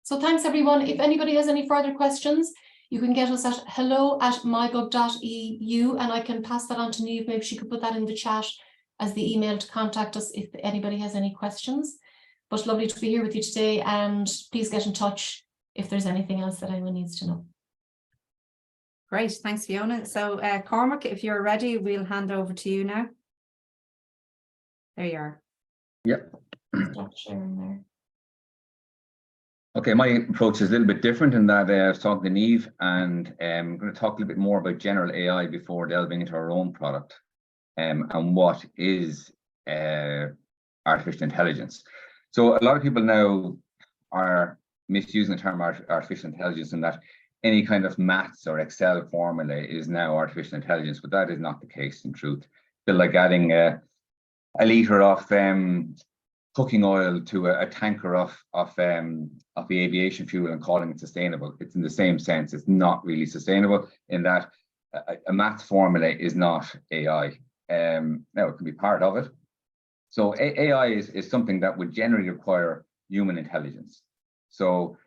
So thanks, everyone. If anybody has any further questions, you can get us at hello@mygug.eu, and I can pass that on to Niamh. Maybe she could put that in the chat as the email to contact us if anybody has any questions. But lovely to be here with you today, and please get in touch if there's anything else that anyone needs to know. Great. Thanks, Fiona. So Cormac, if you're ready, we'll hand over to you now. There you are. Yep. Stop sharing there. Okay, my approach is a little bit different in that I was talking to Niamh, and I'm going to talk a little bit more about general AI before delving into our own product and what is artificial intelligence. So a lot of people now are misusing the term artificial intelligence, in that any kind of maths or Excel formula is now artificial intelligence, but that is not the case in truth. It's like adding a liter of cooking oil to a tanker of the aviation fuel and calling it sustainable. It's in the same sense. It's not really sustainable in that a math formula is not AI. Now it can be part of it. So AI is something that would generally require human intelligence. So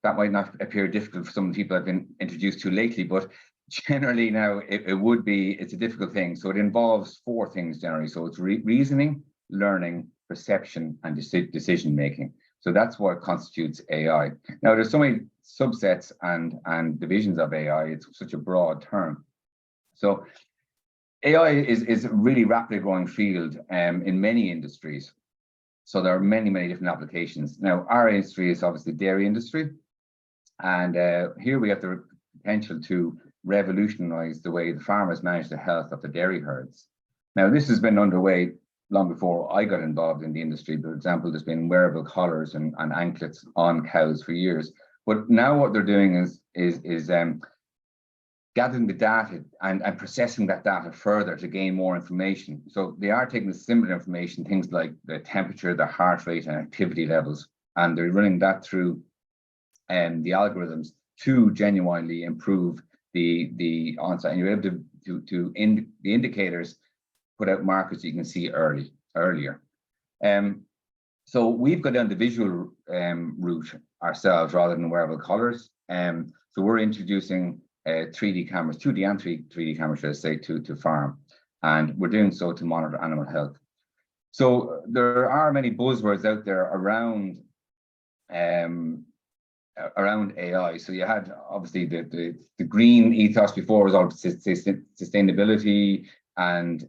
that might not appear difficult for some people I've been introduced to lately, but generally now it's a difficult thing. So it involves four things generally. So it's reasoning, learning, perception, and decision making. So that's what constitutes AI. Now there's so many subsets and divisions of AI. It's such a broad term. So AI is a really rapidly growing field in many industries. So there are many different applications. Now our industry is obviously the dairy industry, and here we have the potential to revolutionize the way the farmers manage the health of the dairy herds. Now this has been underway long before I got involved in the industry. For example, there's been wearable collars and anklets on cows for years. But now what they're doing is gathering the data and processing that data further to gain more information. So they are taking the similar information, things like the temperature, the heart rate, and activity levels, and they're running that through the algorithms to genuinely improve the onset. And you're able to the indicators put out markers you can see earlier. So we've got down the visual route ourselves rather than wearable collars. So we're introducing 3D cameras, 2D and 3D cameras, should I say, to farm. And we're doing so to monitor animal health. So there are many buzzwords out there around AI. So you had obviously the green ethos before was all sustainability and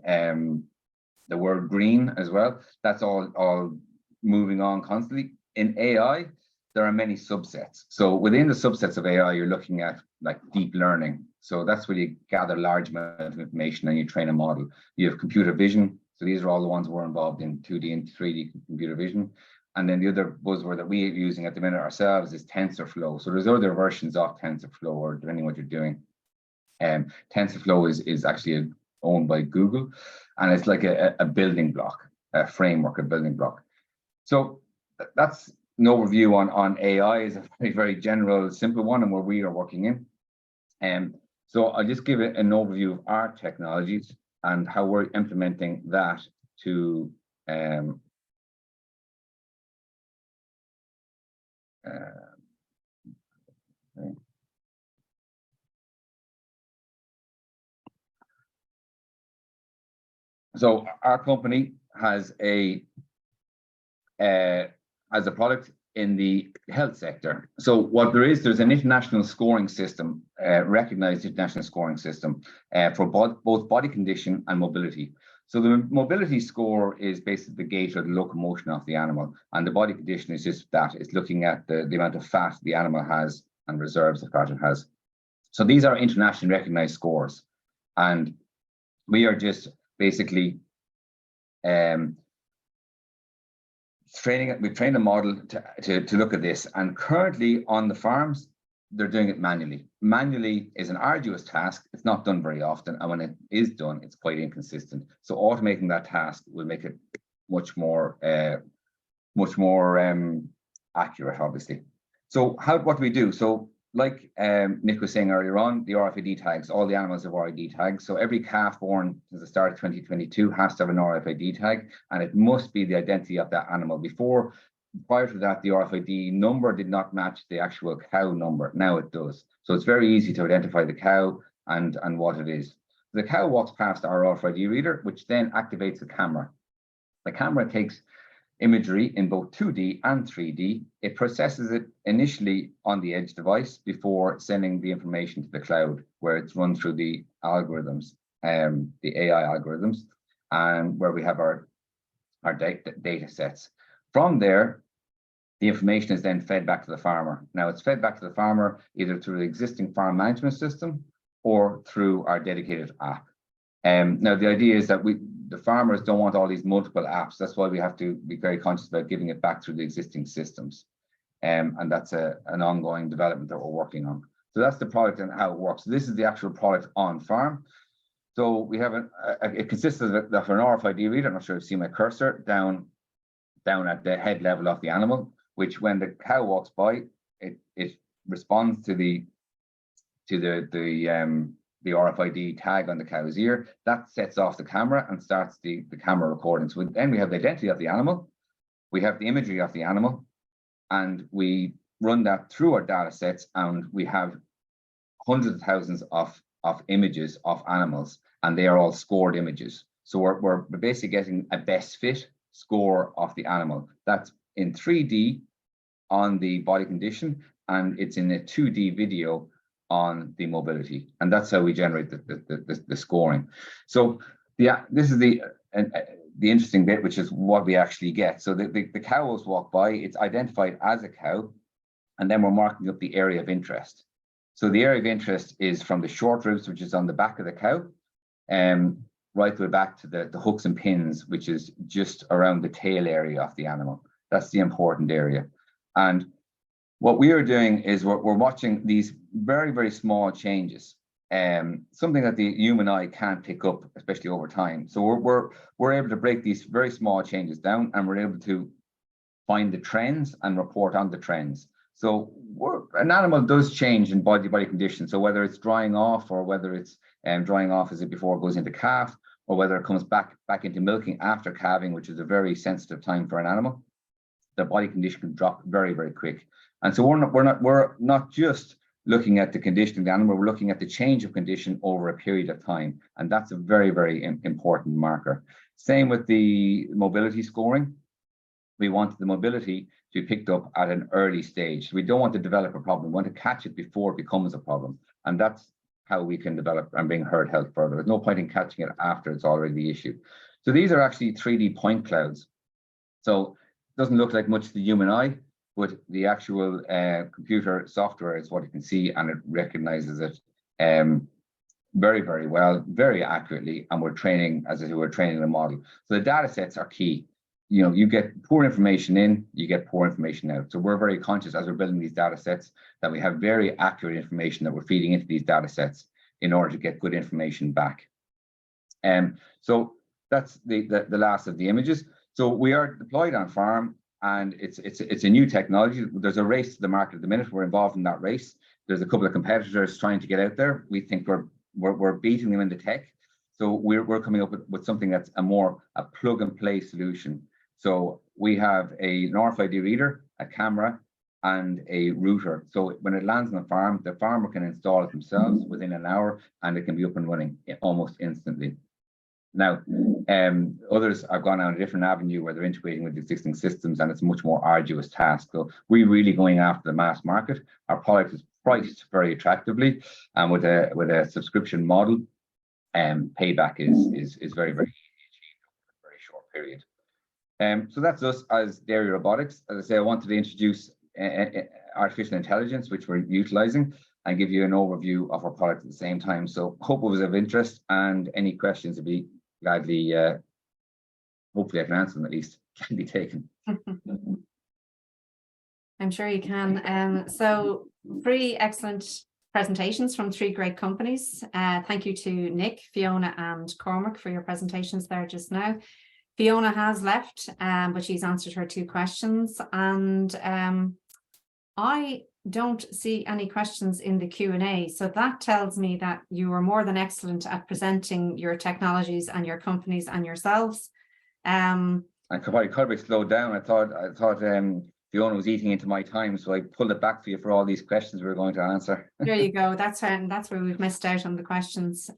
the word green as well. That's all moving on constantly. In AI, there are many subsets. So within the subsets of AI, you're looking at like deep learning. So that's where you gather large amount of information and you train a model. You have computer vision. So these are all the ones we're involved in, 2D and 3D computer vision. And then the other buzzword that we're using at the minute ourselves is TensorFlow. So there's other versions of TensorFlow, or depending on what you're doing. TensorFlow is actually owned by Google, and it's like a building block, a framework, a building block. So that's an overview on AI. Is a very, very general, simple one, and where we are working in. So I'll just give it an overview of our technologies and how we're implementing that to so our company has a product in the health sector. So what there's an international scoring system, recognized international scoring system for both body condition and mobility. So the mobility score is basically the gait or the locomotion of the animal, and the body condition is just that. It's looking at the amount of fat the animal has and reserves of fat it has. So these are internationally recognized scores, and we are just basically we've trained a model to look at this, and currently on the farms, they're doing it manually. Manually is an arduous task. It's not done very often, and when it is done, it's quite inconsistent. So automating that task will make it much more accurate, obviously. So what do we do? So like Nick was saying earlier on, the RFID tags, all the animals have RFID tags. So every calf born since the start of 2022 has to have an RFID tag, and it must be the identity of that animal. Prior to that, the RFID number did not match the actual cow number. Now it does. So it's very easy to identify the cow and what it is. The cow walks past our RFID reader, which then activates the camera. The camera takes imagery in both 2D and 3D. It processes it initially on the edge device before sending the information to the cloud, where it's run through the algorithms, the AI algorithms, and where we have our data sets. From there, the information is then fed back to the farmer. Now it's fed back to the farmer either through the existing farm management system or through our dedicated app. Now the idea is that the farmers don't want all these multiple apps. That's why we have to be very conscious about giving it back through the existing systems. And that's an ongoing development that we're working on. So that's the product and how it works. So this is the actual product on farm. So we have it consists of an RFID reader. I'm not sure if you see my cursor down at the head level of the animal, which when the cow walks by, it responds to the RFID tag on the cow's ear. That sets off the camera and starts the camera recording. So then we have the identity of the animal, we have the imagery of the animal, and we run that through our data sets, and we have hundreds of thousands of images of animals, and they are all scored images. So we're basically getting a best fit score of the animal. That's in 3D on the body condition, and it's in a 2D video on the mobility, and that's how we generate the scoring. So yeah, this is the interesting bit, which is what we actually get. So the cows walk by, it's identified as a cow, and then we're marking up the area of interest. So the area of interest is from the short ribs, which is on the back of the cow, right the way back to the hooks and pins, which is just around the tail area of the animal. That's the important area. And what we are doing is we're watching these very, very small changes, something that the human eye can't pick up, especially over time. So we're able to break these very small changes down, and we're able to find the trends and report on the trends. So an animal does change in body condition. So whether it's drying off, or whether it's drying off as it before it goes into calf, or whether it comes back into milking after calving, which is a very sensitive time for an animal. their body condition can drop very, very quick. And so we're not just looking at the condition of the animal, we're looking at the change of condition over a period of time. And that's a very, very important marker. Same with the mobility scoring. We want the mobility to be picked up at an early stage. We don't want to develop a problem. We want to catch it before it becomes a problem. And that's how we can develop and bring herd health further. There's no point in catching it after it's already the issue. So these are actually 3D point clouds. So it doesn't look like much to the human eye, but the actual computer software is what you can see, and it recognizes it very, very well, very accurately. And we're training, as I say, we're training the model. So the data sets are key. You know, you get poor information in, you get poor information out. So we're very conscious as we're building these data sets that we have very accurate information that we're feeding into these data sets in order to get good information back. So that's the last of the images. So we are deployed on farm, and it's a new technology. There's a race to the market at the minute. We're involved in that race. There's a couple of competitors trying to get out there. We think we're beating them in the tech. So we're coming up with something that's a plug and play solution. So we have an RFID reader, a camera, and a router. So when it lands on the farmer can install it themselves within an hour, and it can be up and running almost instantly. Now, others have gone on a different avenue where they're integrating with existing systems, and it's a much more arduous task. So we're really going after the mass market. Our product is priced very attractively, and with a subscription model, payback is very, very easy over a very short period. So that's us as Dairy Robotics. As I say, I wanted to introduce artificial intelligence, which we're utilizing, and give you an overview of our product at the same time. So hope it was of interest, and any questions would be gladly, hopefully I can answer them at least, can be taken. I'm sure you can. So 3 excellent presentations from 3 great companies. Thank you to Nick, Fiona and Cormac for your presentations there just now. Fiona has left, but she's answered her 2 questions, and I don't see any questions in the Q&A. So that tells me that you are more than excellent at presenting your technologies and your companies and yourselves. I could be slowed down. I thought Fiona was eating into my time, so I pulled it back for you for all these questions we were going to answer. There you go. That's where we've missed out on the questions.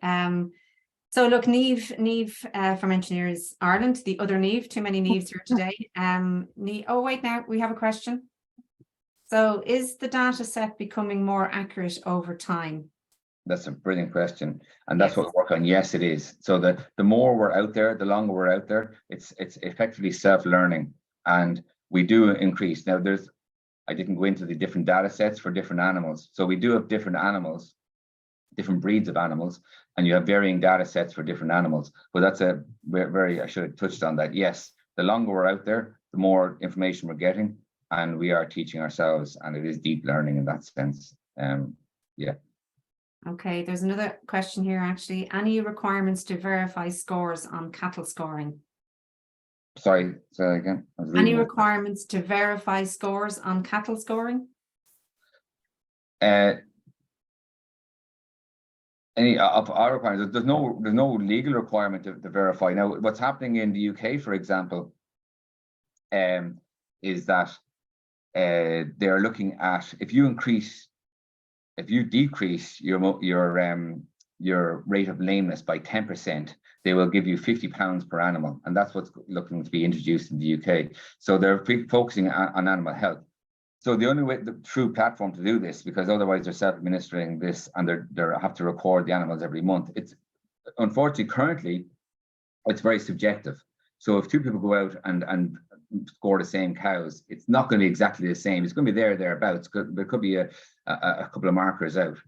So look, Niamh from Engineers Ireland, the other Niamh, too many Niamhs here today. Oh wait, now we have a question. So is the data set becoming more accurate over time? That's a brilliant question, and that's what we work on. Yes, it is. So the more we're out there, the longer we're out there, it's effectively self-learning, and we do increase. Now I didn't go into the different data sets for different animals. So we do have different animals, different breeds of animals, and you have varying data sets for different animals. But that's a very, I should have touched on that. Yes, the longer we're out there, the more information we're getting, and we are teaching ourselves, and it is deep learning in that sense. Yeah. Okay, there's another question here actually. Any requirements to verify scores on cattle scoring? Sorry, say again. Any requirements to verify scores on cattle scoring? Any of our requirements, there's no legal requirement to verify. Now, what's happening in the UK, for example, is that they're looking at if you decrease your rate of lameness by 10%, they will give you £50 per animal, and that's what's looking to be introduced in the UK. So they're focusing on animal health. So the only way, the true platform to do this, because otherwise they're self-administering this and they have to record the animals every month. It's unfortunately currently it's very subjective. So if 2 people go out and score the same cows, it's not going to be exactly the same. It's going to be thereabouts. There could be a couple of markers out.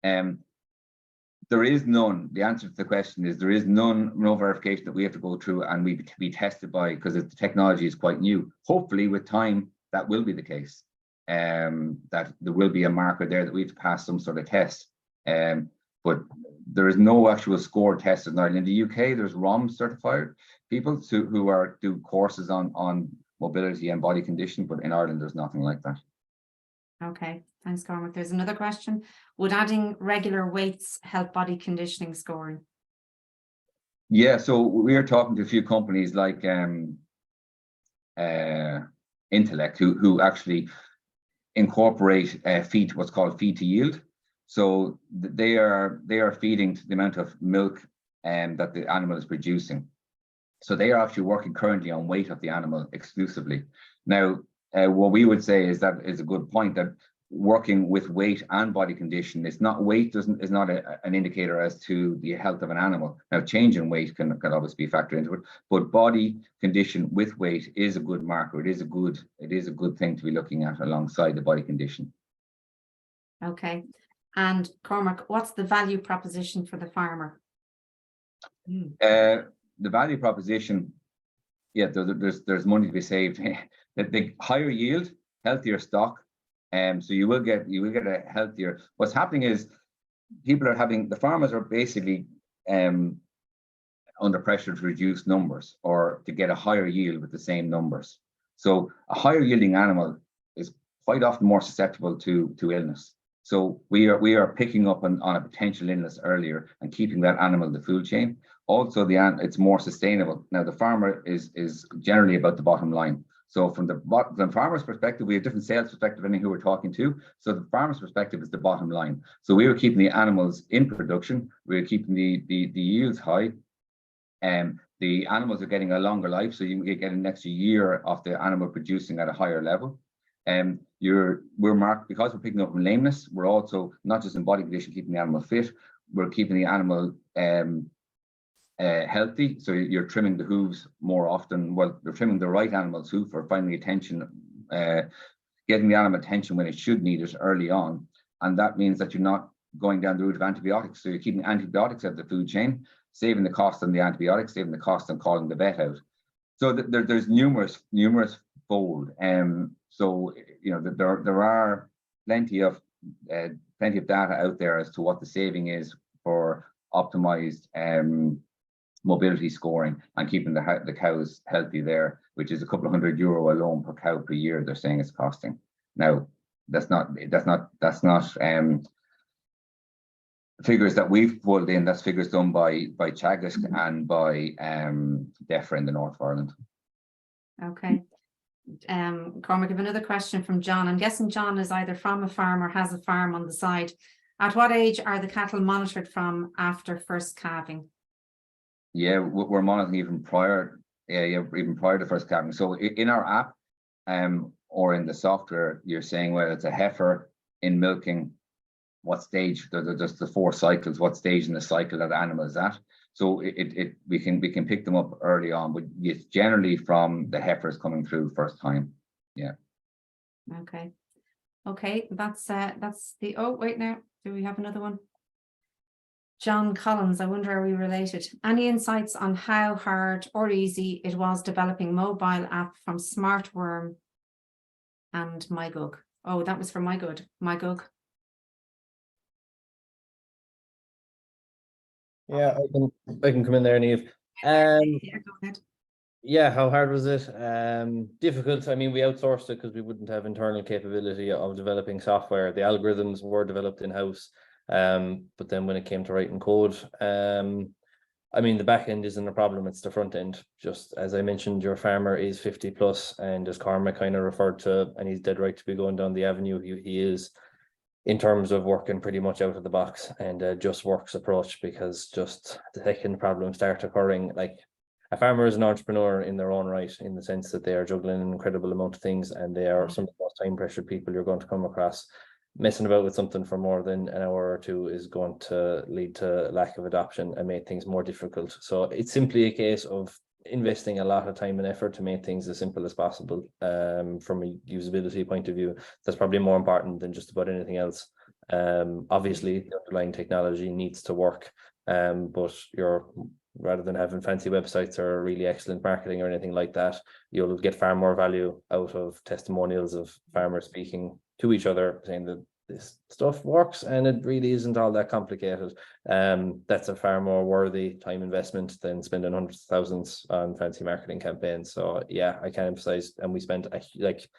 There is none. The answer to the question is there is no verification that we have to go through and we be tested by, because the technology is quite new. Hopefully with time that will be the case. That there will be a marker there that we have to pass some sort of test. But there is no actual score tested now. In the UK, there's ROM certified people who do courses on mobility and body condition, but in Ireland, there's nothing like that. Okay, thanks, Cormac. There's another question. Would adding regular weights help body conditioning scoring? Yeah, so we're talking to a few companies like intellect who actually incorporate feed, what's called feed to yield. So they are feeding to the amount of milk that the animal is producing. So they are actually working currently on weight of the animal exclusively. Now, what we would say is that is a good point, that working with weight and body condition, it's not weight is not an indicator as to the health of an animal. Now, change in weight can obviously be factored into it, but body condition with weight is a good marker. It is a good thing to be looking at alongside the body condition. Okay. And Cormac, what's the value proposition for the farmer? The value proposition, yeah, there's money to be saved. The higher yield, healthier stock. So you will get a healthier. What's happening is the farmers are basically under pressure to reduce numbers or to get a higher yield with the same numbers. So a higher yielding animal is quite often more susceptible to illness. So we are picking up on a potential illness earlier and keeping that animal in the food chain. Also, it's more sustainable. Now, the farmer is generally about the bottom line. So from the farmer's perspective, we have different sales perspective depending who we're talking to. So the farmer's perspective is the bottom line. So we were keeping the animals in production. We were keeping the yields high. The animals are getting a longer life. So you get an extra year of the animal producing at a higher level. We're marked because we're picking up on lameness. We're also not just in body condition, keeping the animal fit. We're keeping the animal healthy, so you're trimming the hooves more often. Well, you're trimming the right animal's hoof or finding attention, getting the animal attention when it should need it early on, and that means that you're not going down the route of antibiotics. So you're keeping antibiotics out of the food chain, saving the cost on the antibiotics, saving the cost on calling the vet out. So there's numerous fold. So you know there are plenty of data out there as to what the saving is for optimized mobility scoring and keeping the cows healthy there, which is a couple of €100 alone per cow per year. They're saying it's costing. Now, that's not figures that we've pulled in. That's figures done by Teagasc and by DEFRA in the north of Ireland. Okay. Cormac, I have another question from John. I'm guessing John is either from a farm or has a farm on the side. At what age are the cattle monitored from after first calving? Yeah, we're monitoring even prior to first calving. So in our app, or in the software, you're saying whether it's a heifer in milking, what stage, there's the 4 cycles, what stage in the cycle that animal is at. So we can pick them up early on, but it's generally from the heifers coming through first time. Yeah. Okay, that's the, oh wait, now do we have another one? John Collins, I wonder, are we related? Any insights on how hard or easy it was developing mobile app from Smartworm and MyGug? Oh, that was for MyGug. Yeah, I can come in there, Niamh. Yeah, go ahead. Yeah, how hard was it? Difficult. I mean, we outsourced it because we wouldn't have internal capability of developing software. The algorithms were developed in-house. But then when it came to writing code, I mean, the back end isn't a problem, it's the front end. Just as I mentioned, your farmer is 50 plus, and as Cormac kind of referred to, and he's dead right to be going down the avenue he is, in terms of working pretty much out of the box and just works approach, because just the second problems start occurring, like a farmer is an entrepreneur in their own right, in the sense that they are juggling an incredible amount of things, and they are some of the most time pressured people you're going to come across. Messing about with something for more than an hour or two is going to lead to lack of adoption and make things more difficult. So it's simply a case of investing a lot of time and effort to make things as simple as possible. From a usability point of view, that's probably more important than just about anything else. Obviously, the underlying technology needs to work, but rather than having fancy websites or really excellent marketing or anything like that, you'll get far more value out of testimonials of farmers speaking to each other, saying that this stuff works and it really isn't all that complicated. That's a far more worthy time investment than spending hundreds of thousands on fancy marketing campaigns. So yeah, I can emphasize, and we spent like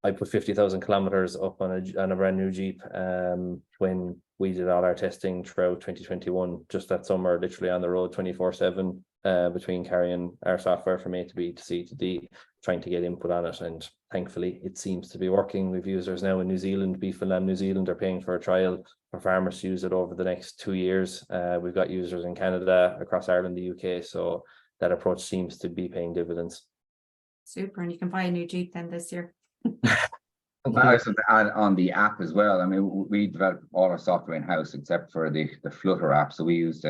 I put 50,000 kilometers up on a brand new Jeep when we did all our testing throughout 2021, just that summer, literally on the road 24/7 between carrying our software from A to B to C to D, trying to get input on it. And thankfully it seems to be working. We've users now in New Zealand. Beef and Lamb New Zealand are paying for a trial for farmers to use it over the next 2 years. We've got users in Canada, across Ireland, the UK. So that approach seems to be paying dividends. Super, and you can buy a new Jeep then this year. I also to add on the app as well. I mean, we developed all our software in house except for the Flutter app. So we used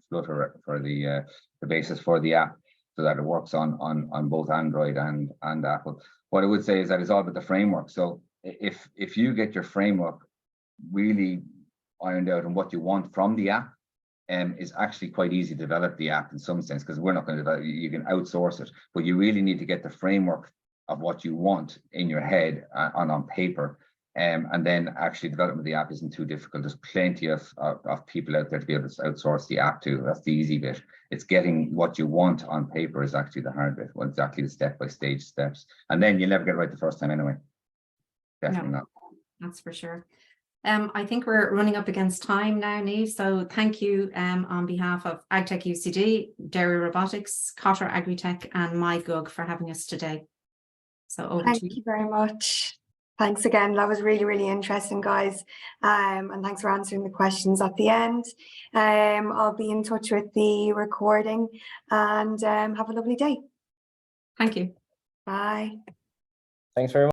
Flutter for the basis for the app, so that it works on both Android and Apple. What I would say is that it's all about the framework. So if you get your framework really ironed out and what you want from the app, is actually quite easy to develop the app in some sense, because we're not going to develop. You can outsource it, but you really need to get the framework of what you want in your head on paper, and then actually development of the app isn't too difficult. There's plenty of people out there to be able to outsource the app to. That's the easy bit. It's getting what you want on paper is actually the hard bit. Well, exactly the step-by-stage steps, and then you'll never get it right the first time anyway. Definitely not. That's for sure. I think we're running up against time now, Niamh. So thank you on behalf of AgTech UCD, Dairy Robotics, Cotter Agritech, and MyGug for having us today. So over Thank to you. you very much. Thanks again. That was really, really interesting, guys. And thanks for answering the questions at the end. I'll be in touch with the recording, and have a lovely day. Thank you. Bye. Thanks very much.